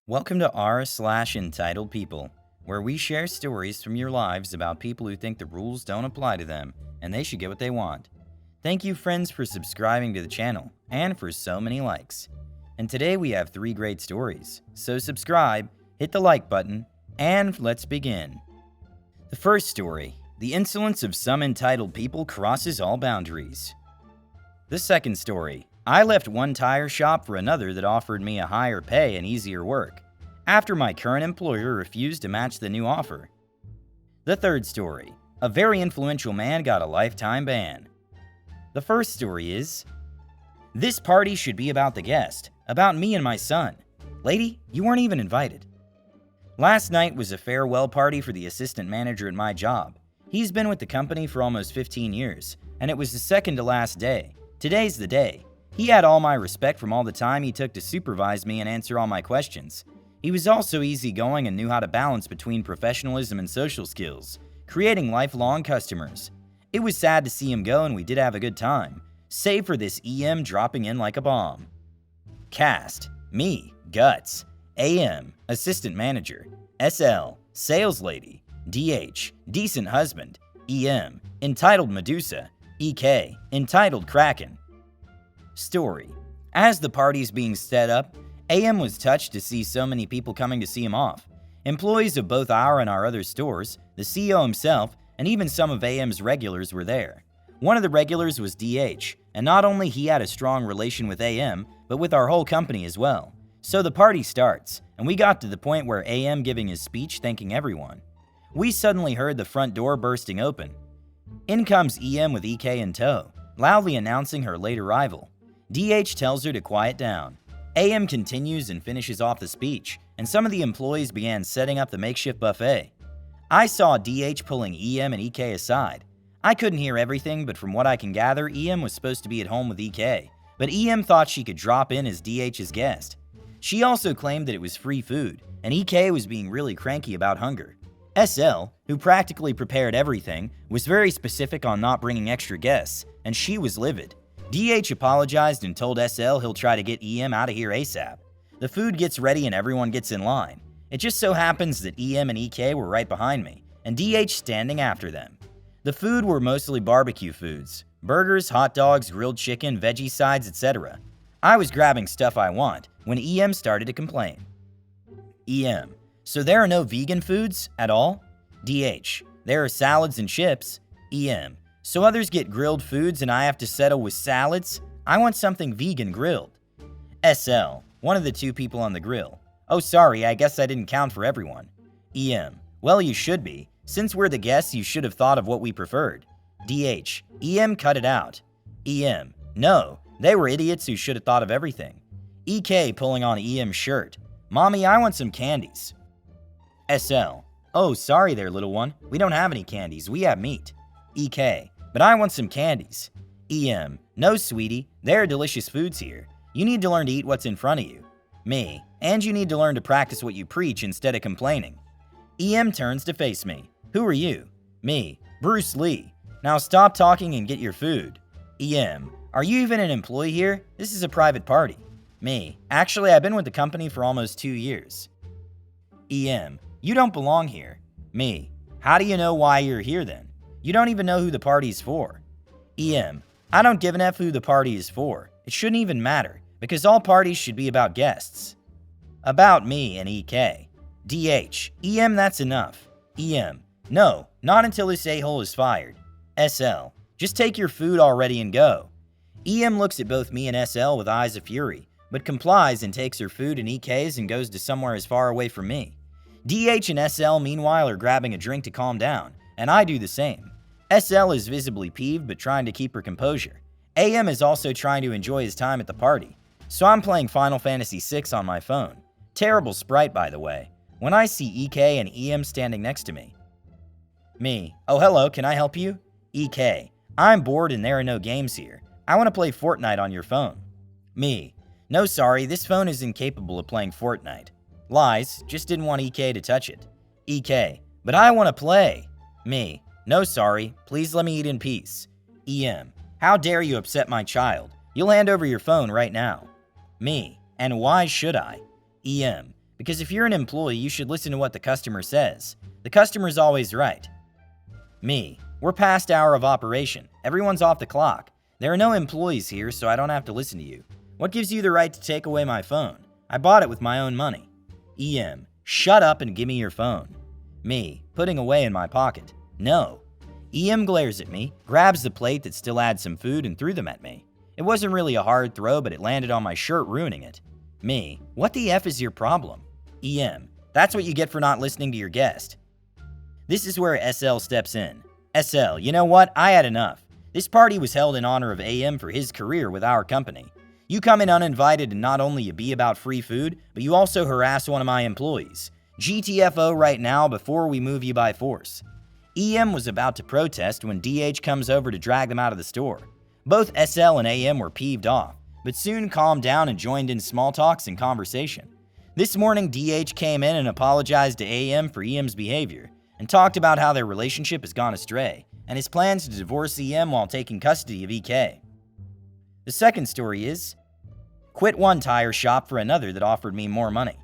Welcome to r/entitled people, where we share stories from your lives about people who think the rules don't apply to them and they should get what they want. Thank you, friends, for subscribing to the channel and for so many likes. And today we have 3 great stories, so subscribe, hit the like button, and let's begin. The first story: the insolence of some entitled people crosses all boundaries. The second story: I left one tire shop for another that offered me a higher pay and easier work, after my current employer refused to match the new offer. The third story: a very influential man got a lifetime ban. The first story is: this party should be about the guest, about me and my son. Lady, you weren't even invited. Last night was a farewell party for the assistant manager at my job. He's been with the company for almost 15 years, and it was the second to last day. Today's the day. He had all my respect from all the time he took to supervise me and answer all my questions. He was also easygoing and knew how to balance between professionalism and social skills, creating lifelong customers. It was sad to see him go, and we did have a good time, save for this EM dropping in like a bomb. Cast: me, Guts; AM, assistant manager; SL, sales lady; DH, decent husband; EM, entitled Medusa; EK, entitled Kraken. Story: as the party's being set up, AM was touched to see so many people coming to see him off. Employees of both our and our other stores, the CEO himself, and even some of AM's regulars were there. One of the regulars was DH, and not only he had a strong relation with AM, but with our whole company as well. So the party starts, and we got to the point where AM giving his speech thanking everyone. We suddenly heard the front door bursting open. In comes EM with EK in tow, loudly announcing her late arrival. DH tells her to quiet down. AM continues and finishes off the speech, and some of the employees began setting up the makeshift buffet. I saw DH pulling EM and EK aside. I couldn't hear everything, but from what I can gather, EM was supposed to be at home with EK, but EM thought she could drop in as DH's guest. She also claimed that it was free food, and EK was being really cranky about hunger. SL, who practically prepared everything, was very specific on not bringing extra guests, and she was livid. DH apologized and told SL he'll try to get EM out of here ASAP. The food gets ready and everyone gets in line. It just so happens that EM and EK were right behind me, and DH standing after them. The food were mostly barbecue foods: burgers, hot dogs, grilled chicken, veggie sides, etc. I was grabbing stuff I want when EM started to complain. EM: so there are no vegan foods at all? DH: there are salads and chips. EM: so others get grilled foods and I have to settle with salads? I want something vegan grilled. SL, one of the 2 people on the grill: oh sorry, I guess I didn't count for everyone. EM: well, you should be. Since we're the guests, you should have thought of what we preferred. DH: EM, cut it out. EM: no, they were idiots who should have thought of everything. EK pulling on EM's shirt: mommy, I want some candies. SL: oh sorry there, little one, we don't have any candies, we have meat. EK: but I want some candies. EM: no sweetie, there are delicious foods here. You need to learn to eat what's in front of you. Me: and you need to learn to practice what you preach instead of complaining. EM turns to face me: who are you? Me: Bruce Lee. Now stop talking and get your food. EM: are you even an employee here? This is a private party. Me: actually, I've been with the company for almost 2 years. EM: you don't belong here. Me: how do you know why you're here then? You don't even know who the party's for. EM: I don't give an F who the party is for. It shouldn't even matter, because all parties should be about guests. About me and EK. DH: EM, that's enough. EM: no, not until this a-hole is fired. SL: just take your food already and go. EM looks at both me and SL with eyes of fury, but complies and takes her food and EK's and goes to somewhere as far away from me. DH and SL meanwhile are grabbing a drink to calm down, and I do the same. SL is visibly peeved but trying to keep her composure. AM is also trying to enjoy his time at the party, so I'm playing Final Fantasy VI on my phone. Terrible sprite, by the way, when I see EK and EM standing next to me. Me: oh hello, can I help you? EK: I'm bored and there are no games here. I want to play Fortnite on your phone. Me: no sorry, this phone is incapable of playing Fortnite. Lies, just didn't want EK to touch it. EK: but I want to play. Me: no sorry, please let me eat in peace. EM: how dare you upset my child? You'll hand over your phone right now. Me: and why should I? EM: Because if you're an employee, you should listen to what the customer says. The customer's always right. Me. We're past hour of operation. Everyone's off the clock. There are no employees here, so I don't have to listen to you. What gives you the right to take away my phone? I bought it with my own money. EM. Shut up and give me your phone. Me. Putting away in my pocket. No. EM glares at me, grabs the plate that still had some food and threw them at me. It wasn't really a hard throw, but it landed on my shirt, ruining it. Me. What the F is your problem? EM. That's what you get for not listening to your guest. This is where SL steps in. SL, you know what? I had enough. This party was held in honor of AM for his career with our company. You come in uninvited and not only you be about free food, but you also harass one of my employees. GTFO right now before we move you by force. EM was about to protest when DH comes over to drag them out of the store. Both SL and AM were peeved off, but soon calmed down and joined in small talks and conversation. This morning, DH came in and apologized to AM for EM's behavior, and talked about how their relationship has gone astray, and his plans to divorce EM while taking custody of EK. The second story is, quit one tire shop for another that offered me more money.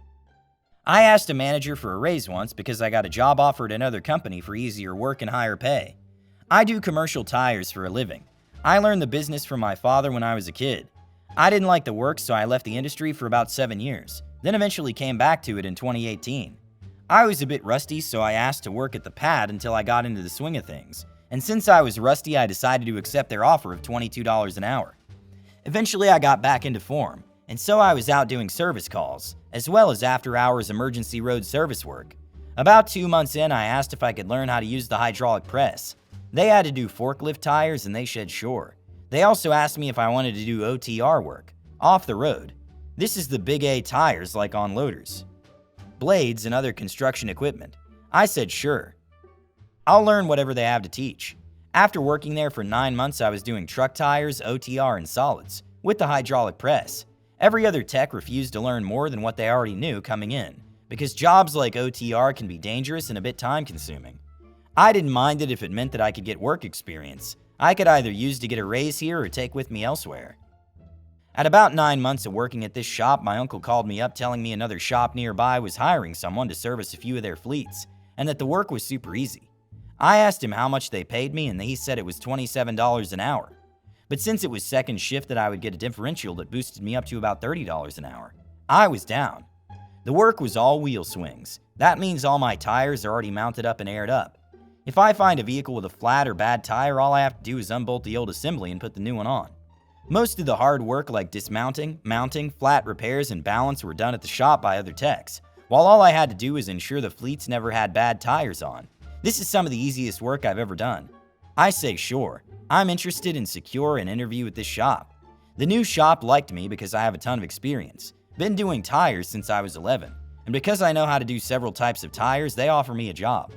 I asked a manager for a raise once because I got a job offer at another company for easier work and higher pay. I do commercial tires for a living. I learned the business from my father when I was a kid. I didn't like the work, so I left the industry for about 7 years, then eventually came back to it in 2018. I was a bit rusty, so I asked to work at the pad until I got into the swing of things, and since I was rusty, I decided to accept their offer of $22 an hour. Eventually, I got back into form, and so I was out doing service calls, as well as after-hours emergency road service work. About 2 months in, I asked if I could learn how to use the hydraulic press. They had to do forklift tires, and they said sure. They also asked me if I wanted to do OTR work, off the road. This is the big A tires like on loaders, blades, and other construction equipment. I said sure. I'll learn whatever they have to teach. After working there for 9 months, I was doing truck tires, OTR, and solids, with the hydraulic press. Every other tech refused to learn more than what they already knew coming in, because jobs like OTR can be dangerous and a bit time-consuming. I didn't mind it if it meant that I could get work experience. I could either use to get a raise here or take with me elsewhere. At about 9 months of working at this shop, my uncle called me up telling me another shop nearby was hiring someone to service a few of their fleets, and that the work was super easy. I asked him how much they paid me, and he said it was $27 an hour. But since it was second shift, that I would get a differential that boosted me up to about $30 an hour. I was down. The work was all wheel swings. That means all my tires are already mounted up and aired up. If I find a vehicle with a flat or bad tire, all I have to do is unbolt the old assembly and put the new one on. Most of the hard work like dismounting, mounting, flat repairs, and balance were done at the shop by other techs, while all I had to do was ensure the fleets never had bad tires on. This is some of the easiest work I've ever done. I say sure. I'm interested in secure an interview with this shop. The new shop liked me because I have a ton of experience. Been doing tires since I was 11, and because I know how to do several types of tires, they offer me a job.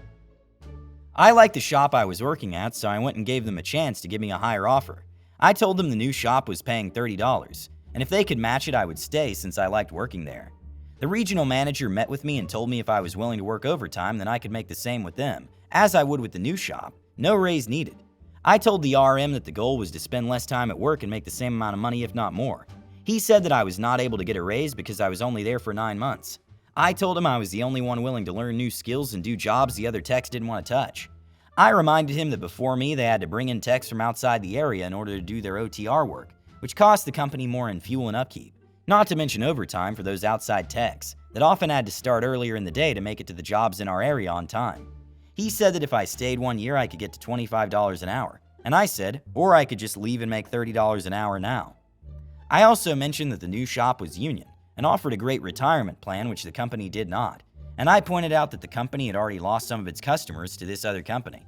I liked the shop I was working at, so I went and gave them a chance to give me a higher offer. I told them the new shop was paying $30, and if they could match it, I would stay since I liked working there. The regional manager met with me and told me if I was willing to work overtime, then I could make the same with them, as I would with the new shop. No raise needed. I told the RM that the goal was to spend less time at work and make the same amount of money, if not more. He said that I was not able to get a raise because I was only there for 9 months. I told him I was the only one willing to learn new skills and do jobs the other techs didn't want to touch. I reminded him that before me, they had to bring in techs from outside the area in order to do their OTR work, which cost the company more in fuel and upkeep, not to mention overtime for those outside techs that often had to start earlier in the day to make it to the jobs in our area on time. He said that if I stayed 1 year, I could get to $25 an hour, and I said, or I could just leave and make $30 an hour now. I also mentioned that the new shop was union and offered a great retirement plan, which the company did not, and I pointed out that the company had already lost some of its customers to this other company.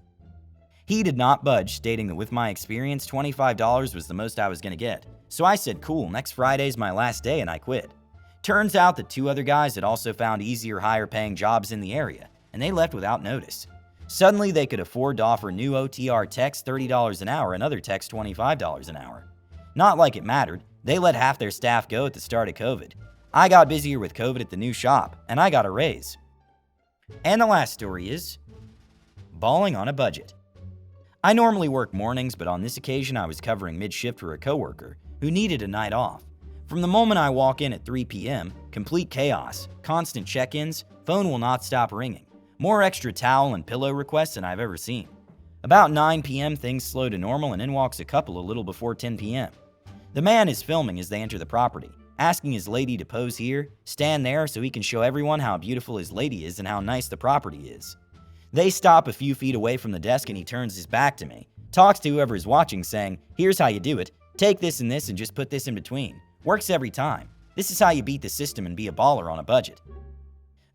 He did not budge, stating that with my experience, $25 was the most I was going to get. So I said, cool, next Friday's my last day, and I quit. Turns out that 2 other guys had also found easier, higher paying jobs in the area, and they left without notice. Suddenly, they could afford to offer new OTR techs $30 an hour and other techs $25 an hour. Not like it mattered, they let half their staff go at the start of COVID. I got busier with COVID at the new shop, and I got a raise. And the last story is balling on a budget. I normally work mornings, but on this occasion I was covering mid-shift for a coworker who needed a night off. From the moment I walk in at 3 p.m., complete chaos, constant check-ins, phone will not stop ringing, more extra towel and pillow requests than I've ever seen. About 9 p.m. things slow to normal and in walks a couple a little before 10 p.m. The man is filming as they enter the property, asking his lady to pose here, stand there so he can show everyone how beautiful his lady is and how nice the property is. They stop a few feet away from the desk and he turns his back to me, talks to whoever is watching saying, "Here's how you do it, take this and this and just put this in between. Works every time. This is how you beat the system and be a baller on a budget."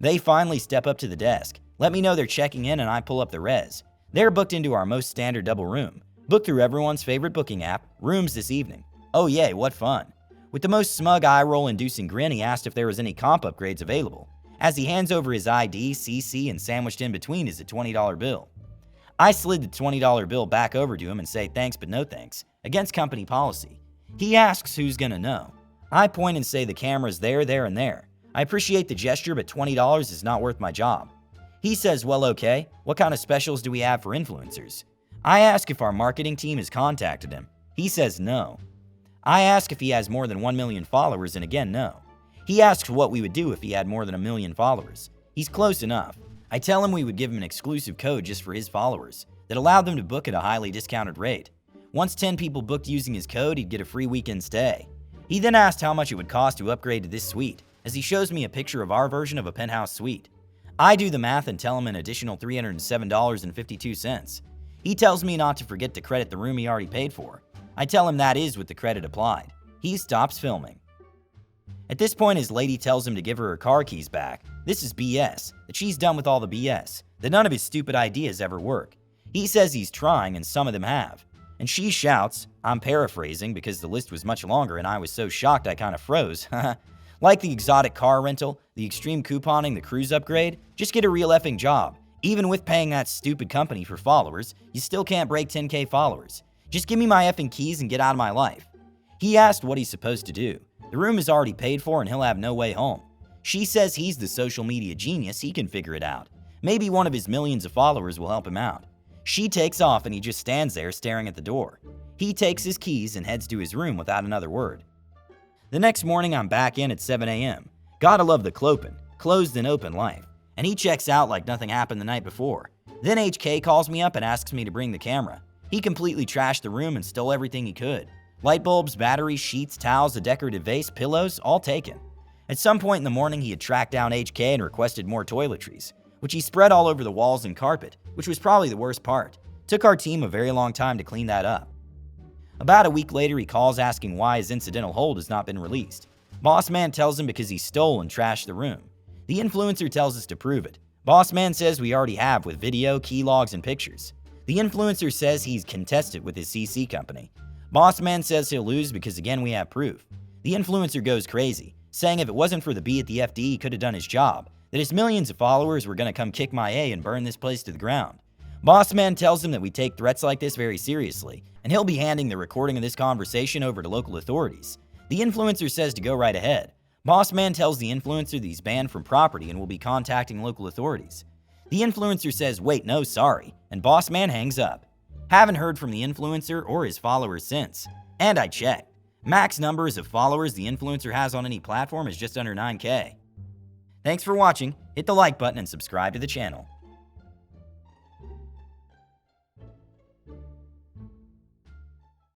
They finally step up to the desk, let me know they're checking in and I pull up the res. They're booked into our most standard double room, booked through everyone's favorite booking app, Rooms this evening. Oh yay, what fun. With the most smug eye-roll inducing grin, he asked if there was any comp upgrades available, as he hands over his ID, CC, and sandwiched in between is a $20 bill. I slid the $20 bill back over to him and say thanks but no thanks, against company policy. He asks who's gonna know. I point and say the camera's there, and there. I appreciate the gesture, but $20 is not worth my job. He says, well, okay, what kind of specials do we have for influencers? I ask if our marketing team has contacted him. He says no. I ask if he has more than 1 million followers, and again, no. He asks what we would do if he had more than 1 million followers. He's close enough. I tell him we would give him an exclusive code just for his followers that allowed them to book at a highly discounted rate. Once 10 people booked using his code, he'd get a free weekend stay. He then asked how much it would cost to upgrade to this suite, as he shows me a picture of our version of a penthouse suite. I do the math and tell him an additional $307.52. He tells me not to forget to credit the room he already paid for. I tell him that is with the credit applied. He stops filming. At this point, his lady tells him to give her her car keys back. This is BS, that she's done with all the BS, that none of his stupid ideas ever work. He says he's trying and some of them have. And she shouts, I'm paraphrasing because the list was much longer and I was so shocked I kind of froze, like the exotic car rental, the extreme couponing, the cruise upgrade, just get a real effing job. Even with paying that stupid company for followers, you still can't break 10K followers. Just give me my effing keys and get out of my life. He asked what he's supposed to do. The room is already paid for and he'll have no way home. She says he's the social media genius, he can figure it out. Maybe one of his millions of followers will help him out. She takes off and he just stands there staring at the door. He takes his keys and heads to his room without another word. The next morning I'm back in at 7 a.m. Gotta love the clopin', closed and open life. And he checks out like nothing happened the night before. Then HK calls me up and asks me to bring the camera. He completely trashed the room and stole everything he could. Light bulbs, batteries, sheets, towels, a decorative vase, pillows, all taken. At some point in the morning he had tracked down HK and requested more toiletries, which he spread all over the walls and carpet, which was probably the worst part. Took our team a very long time to clean that up. About a week later he calls asking why his incidental hold has not been released. Boss man tells him because he stole and trashed the room. The influencer tells us to prove it. Boss man says we already have with video, key logs, and pictures. The influencer says he's contested with his CC company. Boss man says he'll lose because again we have proof. The influencer goes crazy, saying if it wasn't for the B at the FD he could have done his job, that his millions of followers were gonna come kick my A and burn this place to the ground. Boss man tells him that we take threats like this very seriously, and he'll be handing the recording of this conversation over to local authorities. The influencer says to go right ahead. Boss man tells the influencer that he's banned from property and will be contacting local authorities. The influencer says, wait, no, sorry, and boss man hangs up. Haven't heard from the influencer or his followers since. And I checked. Max numbers of followers the influencer has on any platform is just under 9K. Thanks for watching, hit the like button and subscribe to the channel.